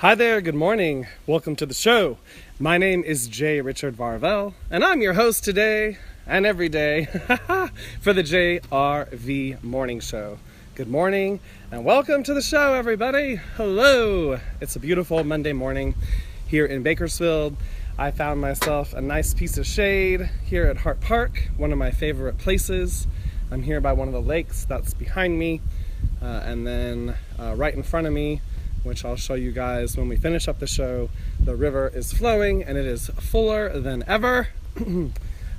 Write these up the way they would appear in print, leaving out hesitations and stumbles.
Hi there, good morning. Welcome to the show. My name is J. Richard Varvel, and I'm your host today and every day for the JRV Morning Show. Good morning and welcome to the show, everybody. Hello. It's a beautiful Monday morning here in Bakersfield. I found myself a nice piece of shade here at Hart Park, one of my favorite places. I'm here by one of the lakes that's behind me, and then right in front of me, which I'll show you guys when we finish up the show, the river is flowing and it is fuller than ever.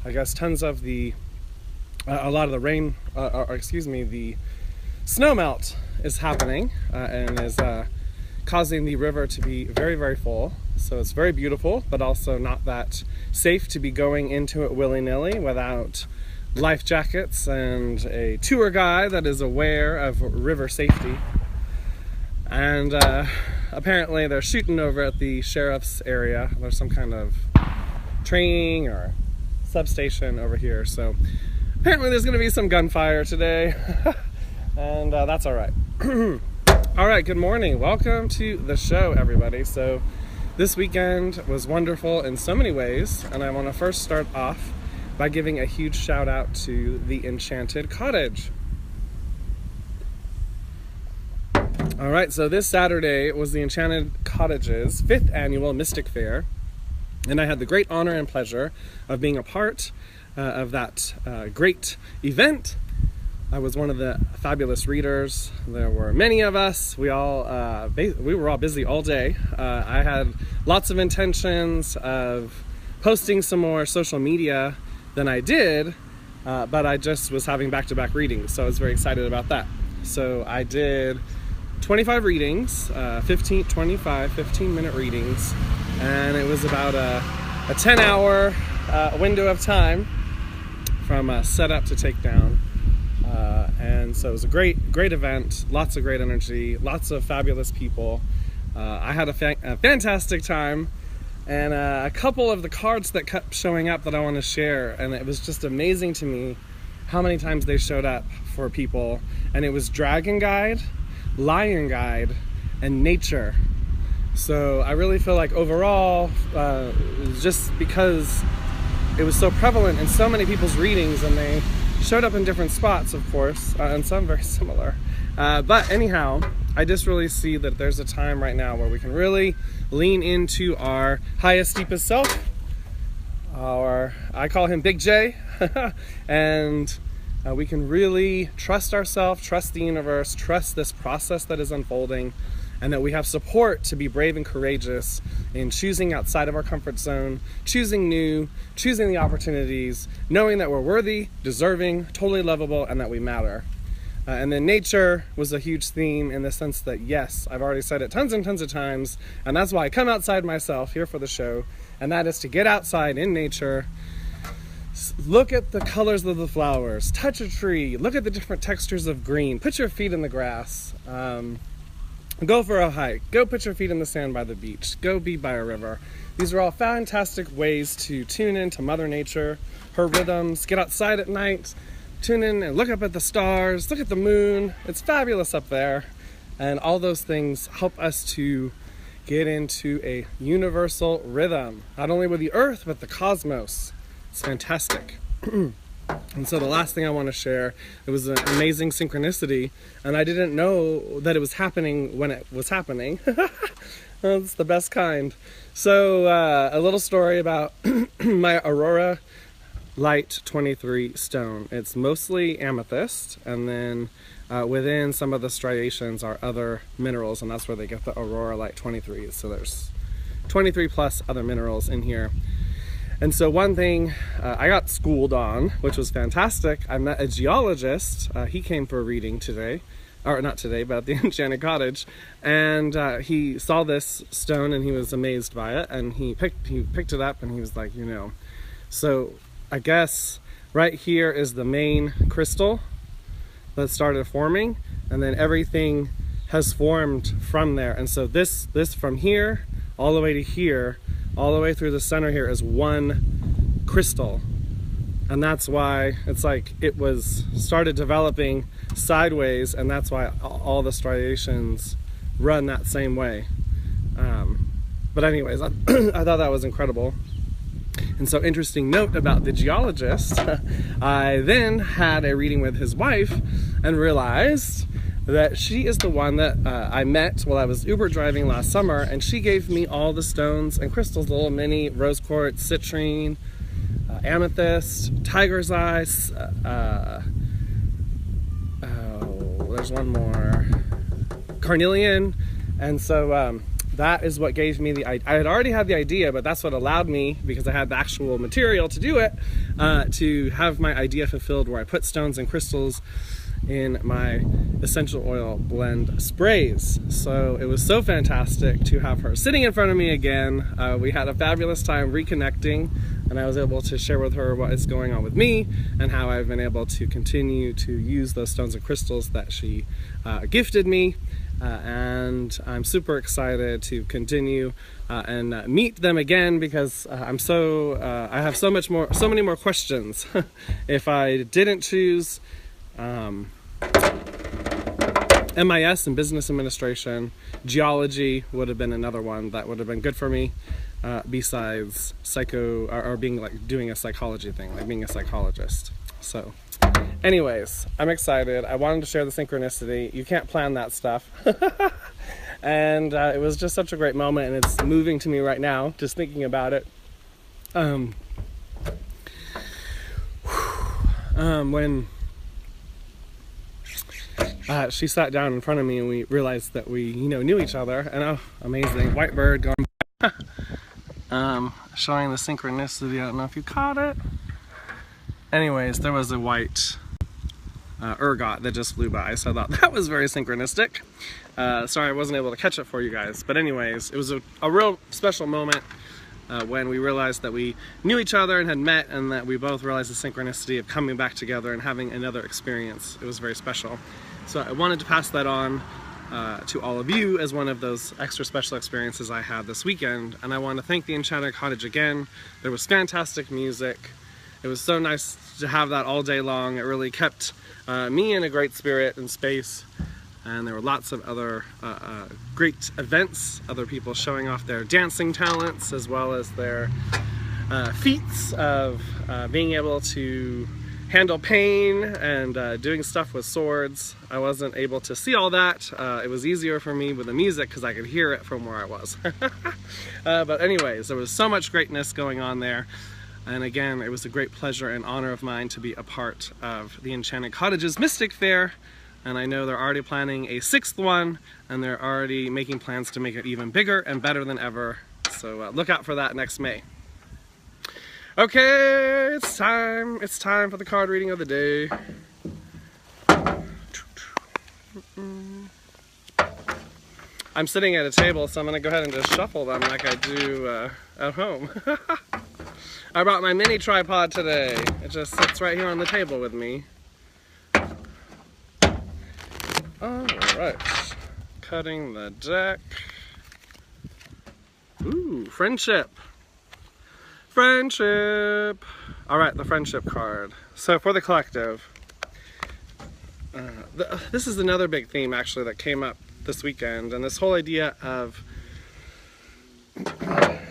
I guess tons of a lot of the rain, the snow melt is happening and is causing the river to be very, very full. So it's very beautiful, but also not that safe to be going into it willy-nilly without life jackets and a tour guide that is aware of river safety. And apparently they're shooting over at the sheriff's area. There's some kind of training or substation over here. So apparently there's going to be some gunfire today. And that's all right. All right, good morning. Welcome to the show, everybody. So this weekend was wonderful in so many ways. And I want to first start off by giving a huge shout out to the Enchanted Cottage. All right, so this Saturday was the Enchanted Cottage's 5th Annual Mystic Faire, and I had the great honor and pleasure of being a part of that great event. I was one of the fabulous readers. There were many of us. We were all busy all day. I had lots of intentions of posting some more social media than I did, but I just was having back-to-back readings, so I was very excited about that. So I did 25 readings, 15-minute readings, and it was about a 10-hour window of time from setup to takedown. And so it was a great event, lots of great energy, lots of fabulous people. I had a fantastic time, and a couple of the cards that kept showing up that I want to share, and it was just amazing to me how many times they showed up for people. And it was Dragon Guide, Lion Guide, and Nature. So I really feel like overall, just because it was so prevalent in so many people's readings, and they showed up in different spots, of course, and some very similar. But anyhow, I just really see that there's a time right now where we can really lean into our highest, deepest self. I call him Big J. And we can really trust ourselves, trust the universe, trust this process that is unfolding, and that we have support to be brave and courageous in choosing outside of our comfort zone, choosing new, choosing the opportunities, knowing that we're worthy, deserving, totally lovable, and that we matter. And then nature was a huge theme in the sense that, yes, I've already said it tons and tons of times, and that's why I come outside myself here for the show, and that is to get outside in nature. Look at the colors of the flowers, touch a tree, look at the different textures of green, put your feet in the grass, go for a hike, go put your feet in the sand by the beach, go be by a river. These are all fantastic ways to tune into Mother Nature, her rhythms, get outside at night, tune in and look up at the stars, look at the moon. It's fabulous up there. And all those things help us to get into a universal rhythm, not only with the earth, but the cosmos. It's fantastic. And so the last thing I want to share, it was an amazing synchronicity, and I didn't know that it was happening when it was happening. It's the best kind. So a little story about my Aurora Light 23 stone. It's mostly amethyst, and then within some of the striations are other minerals, and that's where they get the Aurora Light 23. So there's 23 plus other minerals in here. And so one thing I got schooled on, which was fantastic, I met a geologist. He came for a reading today, or not today, but at the Enchanted Cottage. And he saw this stone and he was amazed by it. And he picked it up and he was like, so I guess right here is the main crystal that started forming. And then everything has formed from there. And so this from here all the way to here, all the way through the center here is one crystal. And that's why it's like it was started developing sideways, and that's why all the striations run that same way. But anyways, I thought that was incredible. And so, interesting note about the geologist, I then had a reading with his wife and realized that she is the one that I met while I was Uber driving last summer, and she gave me all the stones and crystals, the little mini rose quartz, citrine, amethyst, tiger's eye, there's one more, carnelian. And so that is what gave me the idea. I had already had the idea, but that's what allowed me, because I had the actual material to do it, to have my idea fulfilled, where I put stones and crystals in my essential oil blend sprays. So it was so fantastic to have her sitting in front of me again. We had a fabulous time reconnecting, and I was able to share with her what is going on with me and how I've been able to continue to use those stones and crystals that she gifted me. And I'm super excited to continue and meet them again, because I have so many more questions. If I didn't choose MIS and business administration, geology would have been another one that would have been good for me, besides doing a psychology thing, like being a psychologist. So anyways, I'm excited. I wanted to share the synchronicity. You can't plan that stuff. And it was just such a great moment, and it's moving to me right now, just thinking about it. When she sat down in front of me and we realized that we, knew each other, and oh, amazing, white bird going showing the synchronicity. I don't know if you caught it. Anyways, there was a white ergot that just flew by, so I thought that was very synchronistic. Sorry I wasn't able to catch it for you guys, but anyways, it was a real special moment when we realized that we knew each other and had met, and that we both realized the synchronicity of coming back together and having another experience. It was very special. So I wanted to pass that on to all of you as one of those extra special experiences I had this weekend. And I want to thank the Enchanted Cottage again. There was fantastic music. It was so nice to have that all day long. It really kept me in a great spirit and space. And there were lots of other great events, other people showing off their dancing talents, as well as their feats of being able to handle pain and doing stuff with swords. I wasn't able to see all that. It was easier for me with the music because I could hear it from where I was. But anyways, there was so much greatness going on there. And again, it was a great pleasure and honor of mine to be a part of the Enchanted Cottage's Mystic Faire. And I know they're already planning a 6th one, and they're already making plans to make it even bigger and better than ever. So look out for that next May. Okay, it's time. It's time for the card reading of the day. I'm sitting at a table, so I'm going to go ahead and just shuffle them like I do at home. I brought my mini tripod today. It just sits right here on the table with me. Alright, cutting the deck. Ooh, friendship. Friendship. Alright, the friendship card. So for the collective, this is another big theme actually that came up this weekend, and this whole idea of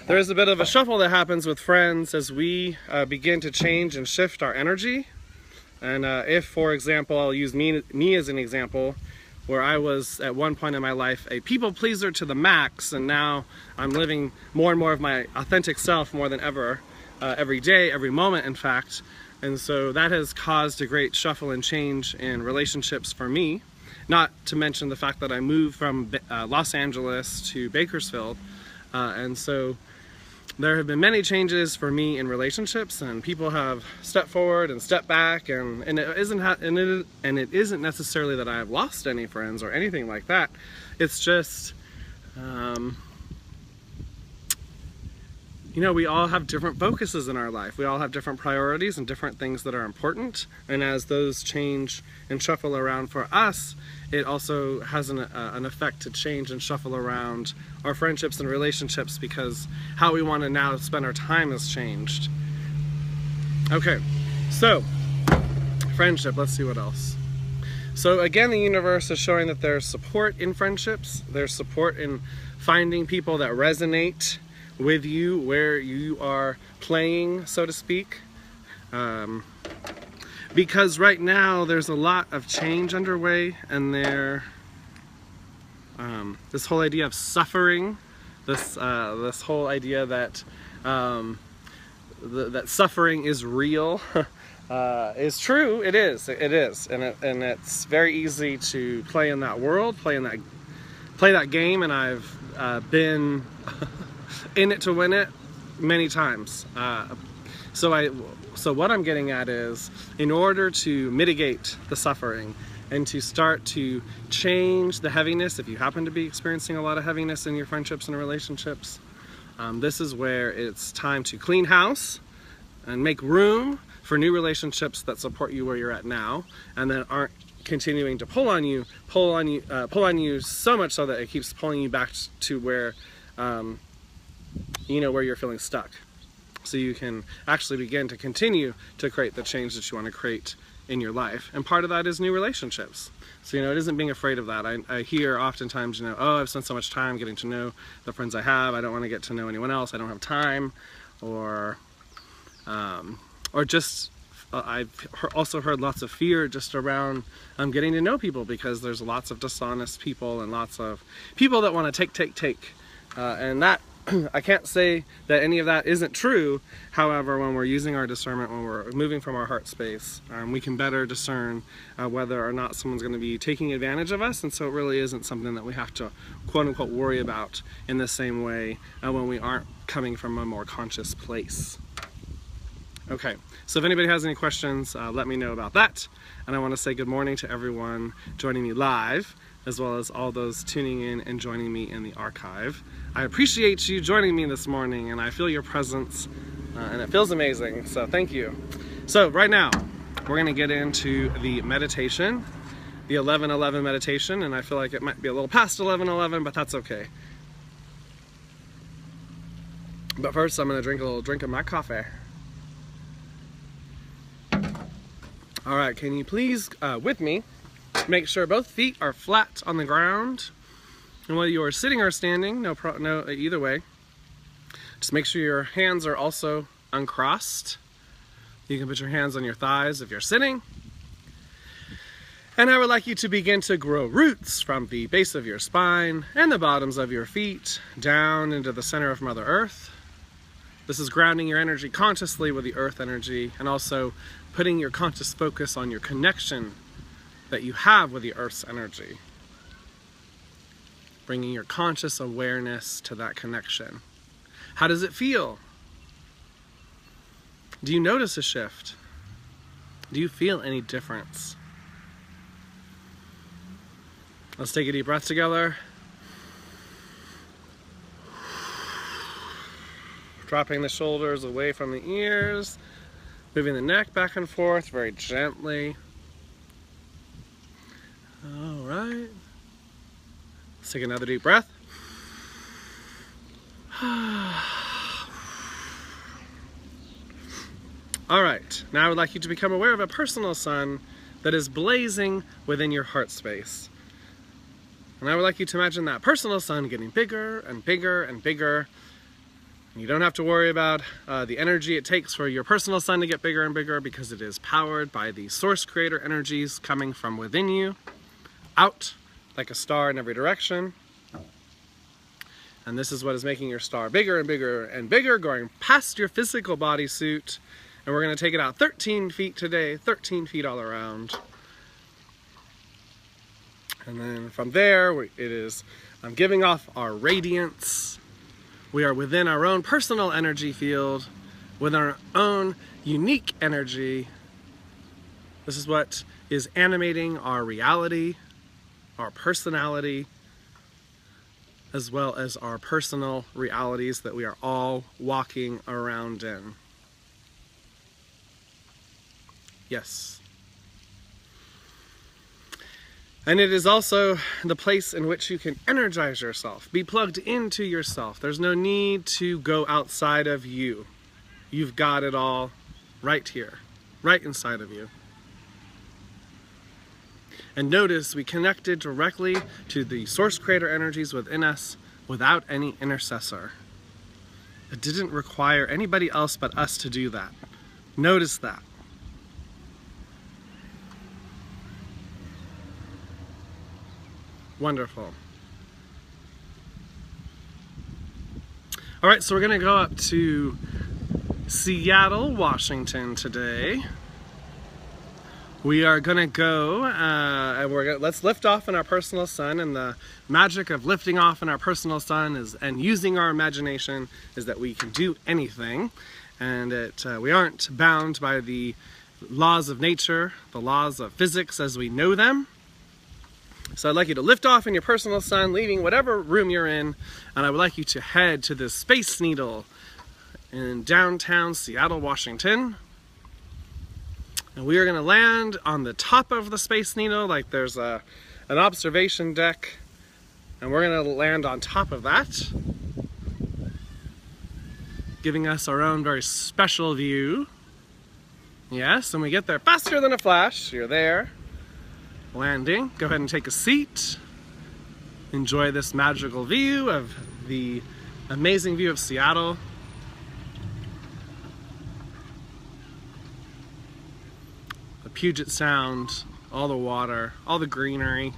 there is a bit of a shuffle that happens with friends as we begin to change and shift our energy. And if, for example, I'll use me as an example, where I was at one point in my life a people pleaser to the max, and now I'm living more and more of my authentic self more than ever, every day, every moment in fact. And so that has caused a great shuffle and change in relationships for me, not to mention the fact that I moved from Los Angeles to Bakersfield, and so there have been many changes for me in relationships, and people have stepped forward and stepped back, and it isn't necessarily that I have lost any friends or anything like that. It's just, you know, we all have different focuses in our life. We all have different priorities and different things that are important, and as those change and shuffle around for us, it also has an effect to change and shuffle around our friendships and relationships, because how we want to now spend our time has changed. Okay, so friendship, let's see what else. So again, the universe is showing that there's support in friendships, there's support in finding people that resonate with you where you are playing, so to speak. Because right now there's a lot of change underway, and this whole idea of suffering, this whole idea that that suffering is real, is true. It is, and it's very easy to play in that world, play that game, and I've been in it to win it many times. So what I'm getting at is, in order to mitigate the suffering and to start to change the heaviness, if you happen to be experiencing a lot of heaviness in your friendships and relationships, this is where it's time to clean house and make room for new relationships that support you where you're at now, and that aren't continuing to pull on you so much so that it keeps pulling you back to where where you're feeling stuck. So you can actually begin to continue to create the change that you want to create in your life. And part of that is new relationships. So, it isn't being afraid of that. I hear oftentimes, oh, I've spent so much time getting to know the friends I have, I don't want to get to know anyone else, I don't have time, or just, I've also heard lots of fear just around getting to know people, because there's lots of dishonest people and lots of people that want to take. And that, I can't say that any of that isn't true. However, when we're using our discernment, when we're moving from our heart space, we can better discern whether or not someone's going to be taking advantage of us, and so it really isn't something that we have to quote-unquote worry about in the same way when we aren't coming from a more conscious place. Okay, so if anybody has any questions, let me know about that. And I want to say good morning to everyone joining me live, as well as all those tuning in and joining me in the archive. I appreciate you joining me this morning, and I feel your presence, and it feels amazing, so thank you. So right now, we're going to get into the meditation, the 11:11 meditation, and I feel like it might be a little past 11:11, but that's okay. But first, I'm going to drink a little drink of my coffee. All right, can you please, with me, make sure both feet are flat on the ground, and whether you are sitting or standing, no, either way, just make sure your hands are also uncrossed. You can put your hands on your thighs if you're sitting. And I would like you to begin to grow roots from the base of your spine and the bottoms of your feet down into the center of Mother Earth. This is grounding your energy consciously with the earth energy, and also putting your conscious focus on your connection that you have with the earth's energy. Bringing your conscious awareness to that connection. How does it feel? Do you notice a shift? Do you feel any difference? Let's take a deep breath together. Dropping the shoulders away from the ears, moving the neck back and forth very gently. All right. Let's take another deep breath. All right. Now I would like you to become aware of a personal sun that is blazing within your heart space. And I would like you to imagine that personal sun getting bigger and bigger and bigger. You don't have to worry about the energy it takes for your personal sun to get bigger and bigger, because it is powered by the source creator energies coming from within you, out like a star in every direction. And this is what is making your star bigger and bigger and bigger, going past your physical bodysuit. And we're going to take it out 13 feet today, 13 feet all around. And then from there, it is giving off our radiance. We are within our own personal energy field, with our own unique energy. This is what is animating our reality, our personality, as well as our personal realities that we are all walking around in. Yes. And it is also the place in which you can energize yourself, be plugged into yourself. There's no need to go outside of you. You've got it all right here, right inside of you. And notice we connected directly to the source creator energies within us without any intercessor. It didn't require anybody else but us to do that. Notice that. Wonderful. All right, so we're going to go up to Seattle, Washington today. We are going to go, and let's lift off in our personal sun. And the magic of lifting off in our personal sun and using our imagination is that we can do anything, and we aren't bound by the laws of nature, the laws of physics as we know them. So I'd like you to lift off in your personal sun, leaving whatever room you're in, and I would like you to head to the Space Needle in downtown Seattle, Washington. And we are going to land on the top of the Space Needle, like there's an observation deck, and we're going to land on top of that, giving us our own very special view. Yes, and we get there faster than a flash. You're there. Landing. Go ahead and take a seat. Enjoy this magical view of the amazing view of Seattle. The Puget Sound, all the water, all the greenery.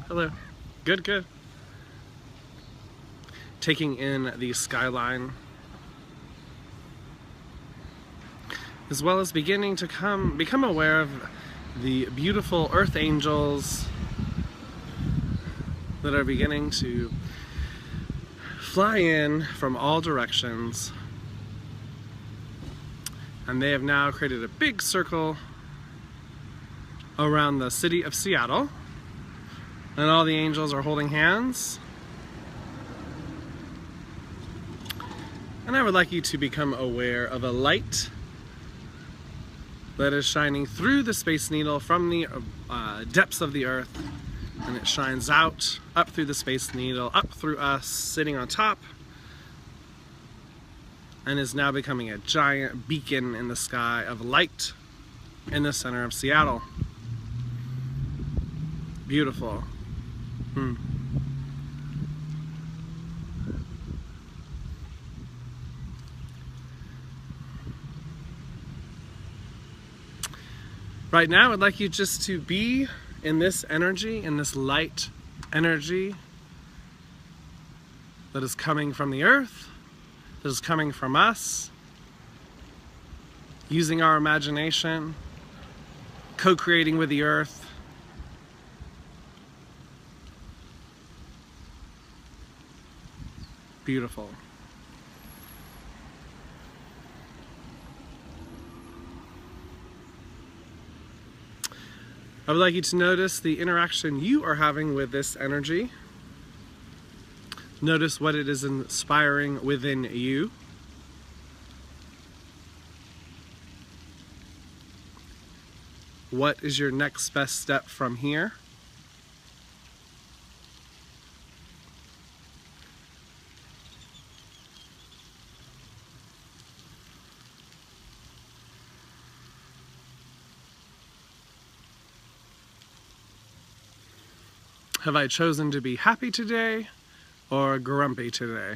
Hello. Good, good. Taking in the skyline, as well as beginning to become aware of the beautiful earth angels that are beginning to fly in from all directions. And they have now created a big circle around the city of Seattle, and all the angels are holding hands. And I would like you to become aware of a light that is shining through the Space Needle from the depths of the earth, and it shines out, up through the Space Needle, up through us, sitting on top, and is now becoming a giant beacon in the sky of light in the center of Seattle. Beautiful. Right now, I'd like you just to be in this energy, in this light energy that is coming from the earth, that is coming from us, using our imagination, co-creating with the earth. Beautiful. I would like you to notice the interaction you are having with this energy. Notice what it is inspiring within you. What is your next best step from here? Have I chosen to be happy today or grumpy today?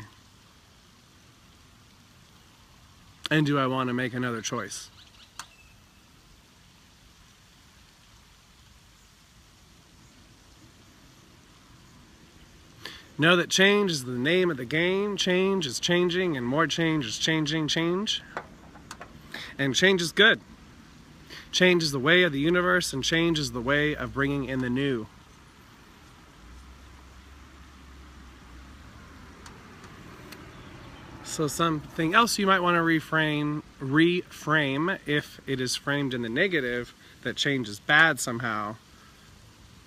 And do I want to make another choice? Know that change is the name of the game. Change is changing, and more change is changing change. And change is good. Change is the way of the universe, and change is the way of bringing in the new. So something else you might want to reframe if it is framed in the negative, that change is bad somehow,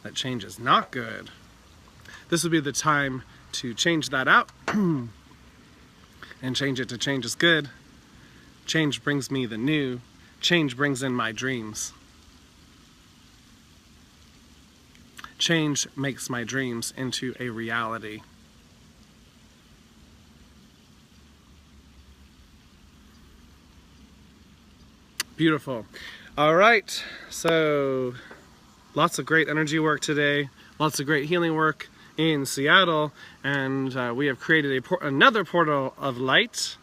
that change is not good. This would be the time to change that out and change it to change is good. Change brings me the new. Change brings in my dreams. Change makes my dreams into a reality. Beautiful. All right, so lots of great energy work today, lots of great healing work in Seattle, and we have created another portal of light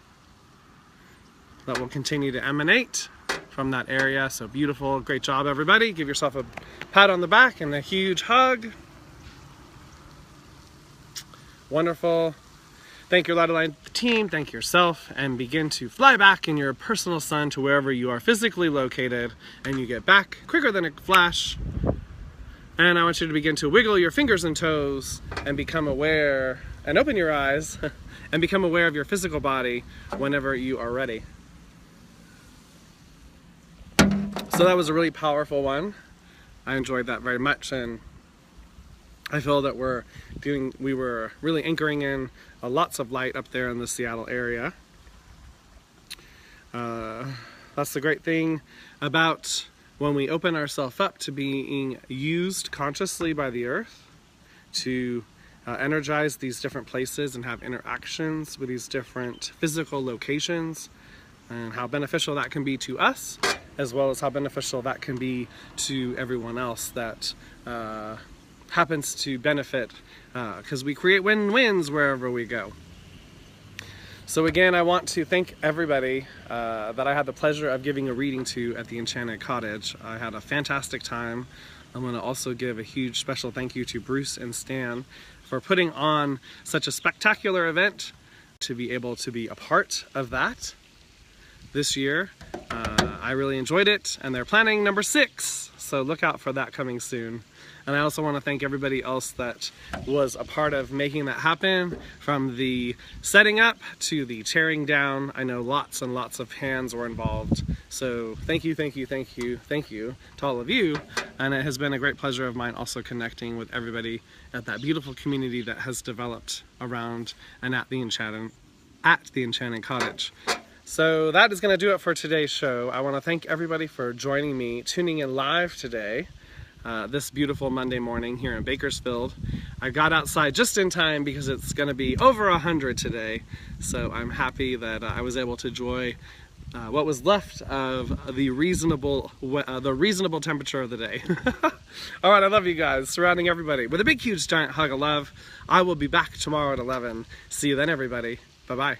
that will continue to emanate from that area. So beautiful, great job everybody. Give yourself a pat on the back and a huge hug. Wonderful. Thank your Light Line team, thank yourself, and begin to fly back in your personal sun to wherever you are physically located, and you get back quicker than a flash. And I want you to begin to wiggle your fingers and toes and become aware, and open your eyes, and become aware of your physical body whenever you are ready. So that was a really powerful one. I enjoyed that very much, and I feel that we were really anchoring in lots of light up there in the Seattle area. That's the great thing about when we open ourselves up to being used consciously by the earth to energize these different places and have interactions with these different physical locations, and how beneficial that can be to us, as well as how beneficial that can be to everyone else that happens to benefit, because we create win-wins wherever we go. So again, I want to thank everybody that I had the pleasure of giving a reading to at the Enchanted Cottage. I had a fantastic time. I'm going to also give a huge special thank you to Bruce and Stan for putting on such a spectacular event, to be able to be a part of that this year. I really enjoyed it, and they're planning number 6, so look out for that coming soon. And I also want to thank everybody else that was a part of making that happen, from the setting up to the tearing down. I know lots and lots of hands were involved. So thank you, thank you, thank you, thank you to all of you. And it has been a great pleasure of mine also connecting with everybody at that beautiful community that has developed around and at the Enchanted Cottage. So that is going to do it for today's show. I want to thank everybody for joining me, tuning in live today. This beautiful Monday morning here in Bakersfield. I got outside just in time because it's going to be over 100 today, so I'm happy that I was able to enjoy what was left of the reasonable temperature of the day. All right, I love you guys, surrounding everybody with a big, huge, giant hug of love. I will be back tomorrow at 11. See you then, everybody. Bye-bye.